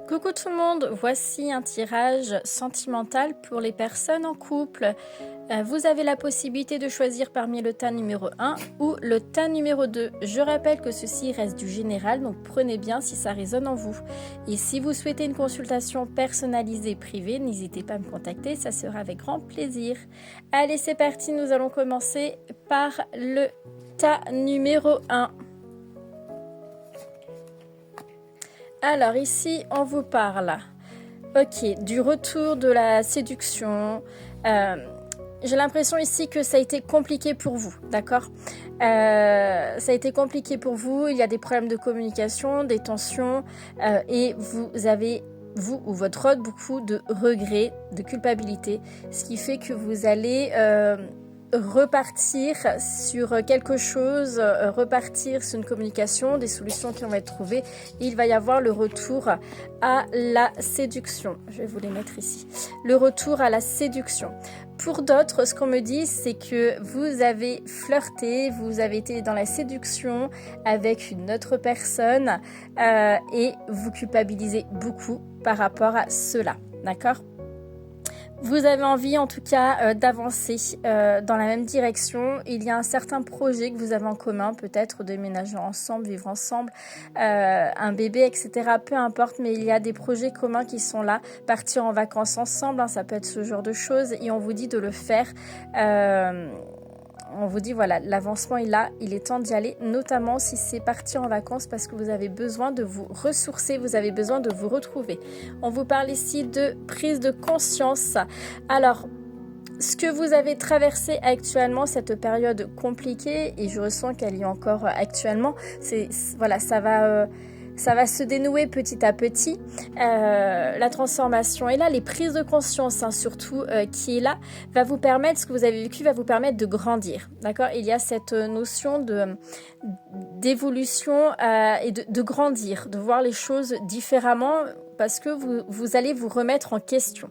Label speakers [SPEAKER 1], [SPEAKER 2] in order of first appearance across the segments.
[SPEAKER 1] Coucou tout le monde, voici un tirage sentimental pour les personnes en couple. Vous avez la possibilité de choisir parmi le tas numéro 1 ou le tas numéro 2. Je rappelle que ceci reste du général, donc prenez bien si ça résonne en vous. Et si vous souhaitez une consultation personnalisée privée, n'hésitez pas à me contacter, ça sera avec grand plaisir. Allez, c'est parti, nous allons commencer par le tas numéro 1. Alors ici, on vous parle, du retour de la séduction. J'ai l'impression ici que ça a été compliqué pour vous, d'accord ? Ça a été compliqué pour vous, il y a des problèmes de communication, des tensions, et vous avez, vous ou votre autre, beaucoup de regrets, de culpabilité, ce qui fait que vous allez repartir sur quelque chose, repartir sur une communication, des solutions qui vont être trouvées. Il va y avoir le retour à la séduction. Je vais vous les mettre ici. Le retour à la séduction. Pour d'autres, ce qu'on me dit, c'est que vous avez flirté, vous avez été dans la séduction avec une autre personne et vous culpabilisez beaucoup par rapport à cela. D'accord ? Vous avez envie en tout cas d'avancer dans la même direction. Il y a un certain projet que vous avez en commun, peut-être déménager ensemble, vivre ensemble, un bébé, etc. Peu importe, mais il y a des projets communs qui sont là. Partir en vacances ensemble, hein, ça peut être ce genre de choses. Et on vous dit de le faire. On vous dit voilà, l'avancement est là, il est temps d'y aller, notamment si c'est partir en vacances parce que vous avez besoin de vous ressourcer, vous avez besoin de vous retrouver. On vous parle ici de prise de conscience. Alors, ce que vous avez traversé actuellement, cette période compliquée, et je ressens qu'elle y est encore actuellement, ça va se dénouer petit à petit. La transformation est là, les prises de conscience surtout qui est là, va vous permettre, ce que vous avez vécu va vous permettre de grandir. D'accord ? Il y a cette notion d'évolution et de grandir, de voir les choses différemment parce que vous allez vous remettre en question.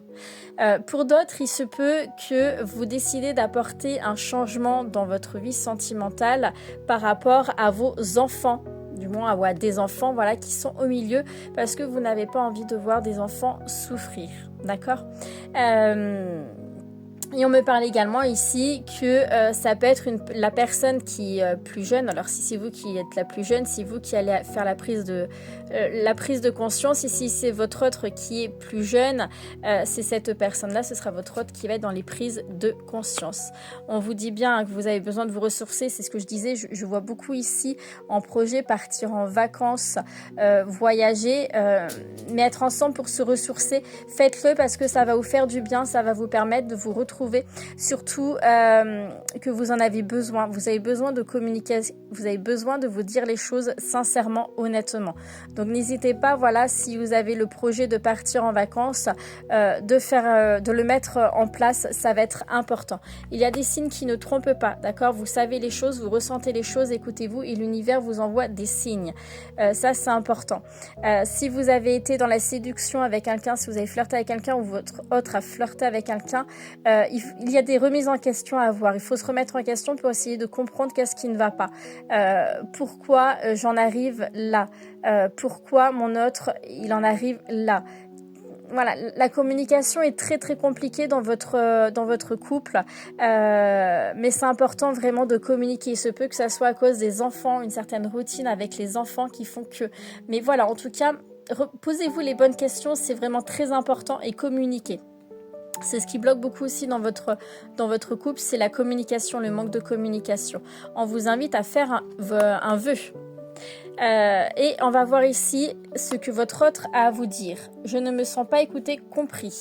[SPEAKER 1] Pour d'autres, il se peut que vous décidez d'apporter un changement dans votre vie sentimentale par rapport à vos enfants. Du moins à des enfants qui sont au milieu parce que vous n'avez pas envie de voir des enfants souffrir, d'accord ? Et on me parle également ici que ça peut être la personne qui est plus jeune. Alors si c'est vous qui êtes la plus jeune, c'est vous qui allez faire la prise de conscience. Et si c'est votre autre qui est plus jeune, c'est cette personne-là, ce sera votre autre qui va être dans les prises de conscience. On vous dit bien que vous avez besoin de vous ressourcer, c'est ce que je disais. Je vois beaucoup ici en projet partir en vacances, voyager, mais être ensemble pour se ressourcer. Faites-le parce que ça va vous faire du bien, ça va vous permettre de vous retrouver. Surtout que vous en avez besoin. Vous avez besoin de communiquer, vous avez besoin de vous dire les choses sincèrement, honnêtement. Donc n'hésitez pas, si vous avez le projet de partir en vacances, de le mettre en place, ça va être important. Il y a des signes qui ne trompent pas, d'accord ? Vous savez les choses, vous ressentez les choses, écoutez-vous et l'univers vous envoie des signes. Ça, c'est important. Si vous avez été dans la séduction avec quelqu'un, si vous avez flirté avec quelqu'un ou votre autre a flirté avec quelqu'un, il y a des remises en question à avoir. Il faut se remettre en question pour essayer de comprendre qu'est-ce qui ne va pas. Pourquoi j'en arrive là ? Pourquoi mon autre, il en arrive là ? Voilà, la communication est très très compliquée dans votre couple, mais c'est important vraiment de communiquer. Il se peut que ça soit à cause des enfants, une certaine routine avec les enfants qui font que... Mais voilà, en tout cas, posez-vous les bonnes questions, c'est vraiment très important et communiquez. C'est ce qui bloque beaucoup aussi dans votre couple, c'est la communication, le manque de communication. On vous invite à faire un vœu. Et on va voir ici ce que votre autre a à vous dire. Je ne me sens pas écouté, compris.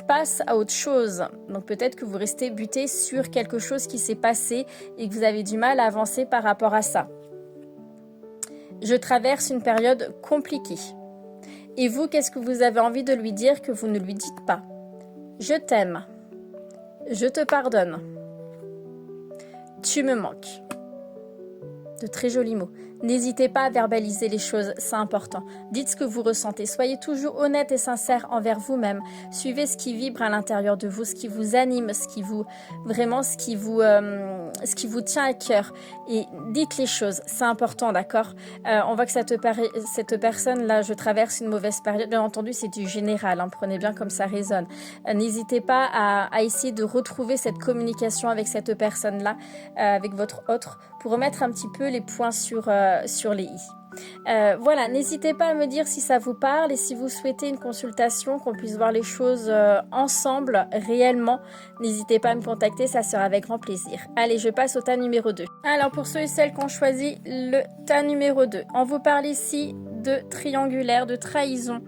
[SPEAKER 1] Passe à autre chose. Donc peut-être que vous restez buté sur quelque chose qui s'est passé et que vous avez du mal à avancer par rapport à ça. Je traverse une période compliquée. Et vous, qu'est-ce que vous avez envie de lui dire que vous ne lui dites pas ? Je t'aime. Je te pardonne. Tu me manques. De très jolis mots. N'hésitez pas à verbaliser les choses, c'est important. Dites ce que vous ressentez. Soyez toujours honnête et sincère envers vous-même. Suivez ce qui vibre à l'intérieur de vous, ce qui vous anime, ce qui vous tient à cœur. Et dites les choses, c'est important, d'accord? On voit que cette personne-là, je traverse une mauvaise période. Bien entendu, c'est du général, hein, prenez bien comme ça résonne. N'hésitez pas à essayer de retrouver cette communication avec cette personne-là, avec votre autre, pour remettre un petit peu les points sur les i. Voilà, n'hésitez pas à me dire si ça vous parle et si vous souhaitez une consultation, qu'on puisse voir les choses ensemble, réellement. N'hésitez pas à me contacter, ça sera avec grand plaisir. Allez, je passe au tas numéro 2. Alors, pour ceux et celles qui ont choisi le tas numéro 2, on vous parle ici de triangulaire, de trahison,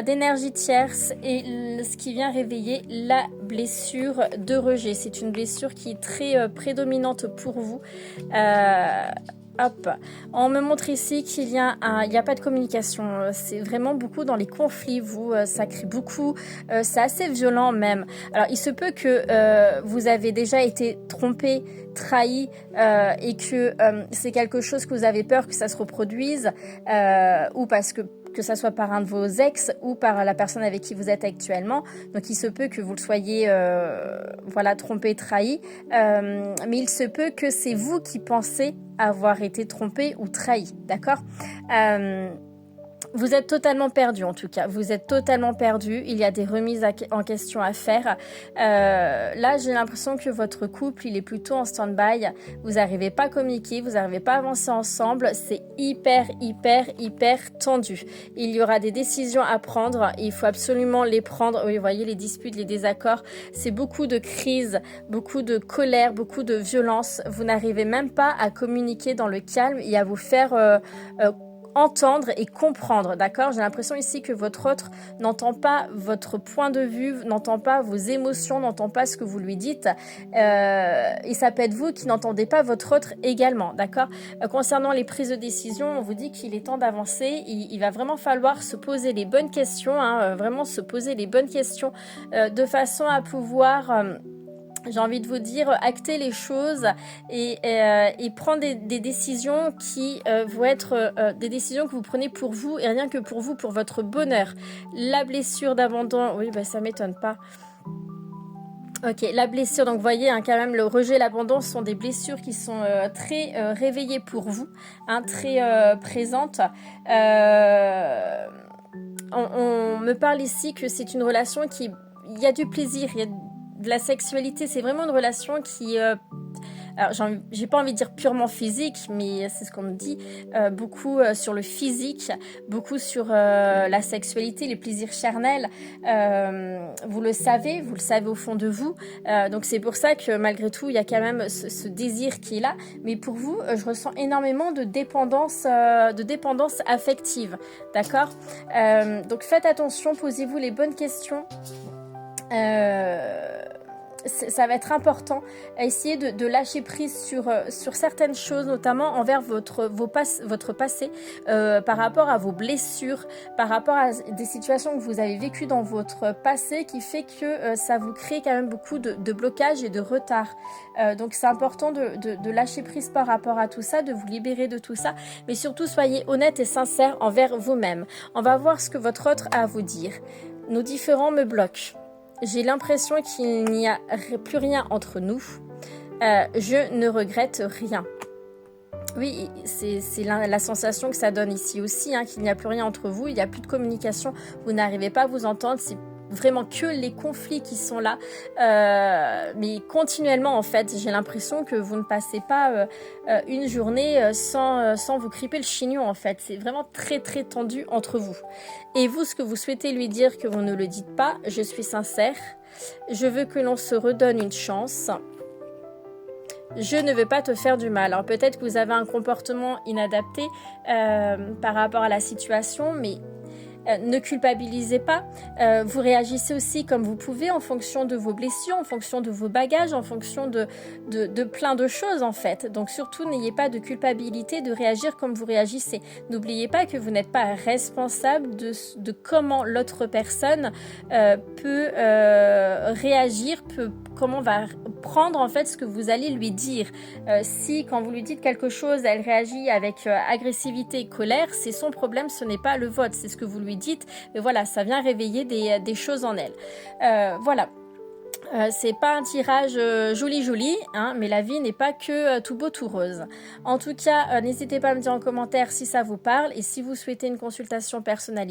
[SPEAKER 1] d'énergie tierce et ce qui vient réveiller la blessure de rejet. C'est une blessure qui est très prédominante pour vous. Hop, on me montre ici qu'il y a pas de communication, c'est vraiment beaucoup dans les conflits, ça crée beaucoup, c'est assez violent même. Alors il se peut que vous avez déjà été trompé, trahi et que c'est quelque chose que vous avez peur que ça se reproduise ou parce que ça soit par un de vos ex ou par la personne avec qui vous êtes actuellement. Donc il se peut que vous le soyez trompé, trahi, mais il se peut que c'est vous qui pensez avoir été trompé ou trahi, d'accord? Vous êtes totalement perdu en tout cas, vous êtes totalement perdu, il y a des remises en question à faire. Là j'ai l'impression que votre couple il est plutôt en stand-by, vous n'arrivez pas à communiquer, vous n'arrivez pas à avancer ensemble, c'est hyper tendu. Il y aura des décisions à prendre et il faut absolument les prendre. Oui, vous voyez les disputes, les désaccords, c'est beaucoup de crise, beaucoup de colère, beaucoup de violence, vous n'arrivez même pas à communiquer dans le calme et à vous faire entendre et comprendre, d'accord? J'ai l'impression ici que votre autre n'entend pas votre point de vue, n'entend pas vos émotions, n'entend pas ce que vous lui dites, et ça peut être vous qui n'entendez pas votre autre également, d'accord? Concernant les prises de décision, on vous dit qu'il est temps d'avancer, il va vraiment falloir se poser les bonnes questions, hein, vraiment se poser les bonnes questions, de façon à pouvoir... j'ai envie de vous dire, acter les choses et prendre des décisions qui vont être des décisions que vous prenez pour vous et rien que pour vous, pour votre bonheur. La blessure d'abandon, oui, ça m'étonne pas. Ok, la blessure, donc vous voyez, hein, quand même, le rejet et l'abandon sont des blessures qui sont très réveillées pour vous, hein, très présentes. On me parle ici que c'est une relation qui... Il y a du plaisir, il y a de la sexualité, c'est vraiment une relation qui... alors j'ai pas envie de dire purement physique, mais c'est ce qu'on me dit, beaucoup sur le physique, beaucoup sur la sexualité, les plaisirs charnels, vous le savez au fond de vous, donc c'est pour ça que malgré tout il y a quand même ce désir qui est là, mais pour vous je ressens énormément de dépendance affective, d'accord, donc faites attention, posez-vous les bonnes questions. Ça va être important à essayer de lâcher prise sur certaines choses, notamment envers votre passé, par rapport à vos blessures, par rapport à des situations que vous avez vécues dans votre passé qui fait que ça vous crée quand même beaucoup de blocages et de retard. Donc c'est important de lâcher prise par rapport à tout ça, de vous libérer de tout ça, mais surtout soyez honnête et sincère envers vous-même. On va voir ce que votre autre a à vous dire. Nos différends me bloquent. J'ai l'impression qu'il n'y a plus rien entre nous. Je ne regrette rien. Oui, c'est la sensation que ça donne ici aussi, hein, qu'il n'y a plus rien entre vous, il n'y a plus de communication, vous n'arrivez pas à vous entendre, c'est vraiment que les conflits qui sont là, mais continuellement en fait, j'ai l'impression que vous ne passez pas une journée sans vous criper le chignon en fait, c'est vraiment très tendu entre vous. Et vous, ce que vous souhaitez lui dire que vous ne le dites pas, je suis sincère, je veux que l'on se redonne une chance. Je ne veux pas te faire du mal. Alors peut-être que vous avez un comportement inadapté par rapport à la situation, mais ne culpabilisez pas. Vous réagissez aussi comme vous pouvez en fonction de vos blessures, en fonction de vos bagages, en fonction de plein de choses en fait. Donc surtout, n'ayez pas de culpabilité de réagir comme vous réagissez. N'oubliez pas que vous n'êtes pas responsable de comment l'autre personne peut réagir, comment va prendre en fait ce que vous allez lui dire. Si quand vous lui dites quelque chose, elle réagit avec agressivité et colère, c'est son problème, ce n'est pas le vôtre, c'est ce que vous lui dites. Mais voilà, ça vient réveiller des choses en elle. Voilà. C'est pas un tirage joli, hein, mais la vie n'est pas que tout beau, tout rose. En tout cas, n'hésitez pas à me dire en commentaire si ça vous parle et si vous souhaitez une consultation personnalisée.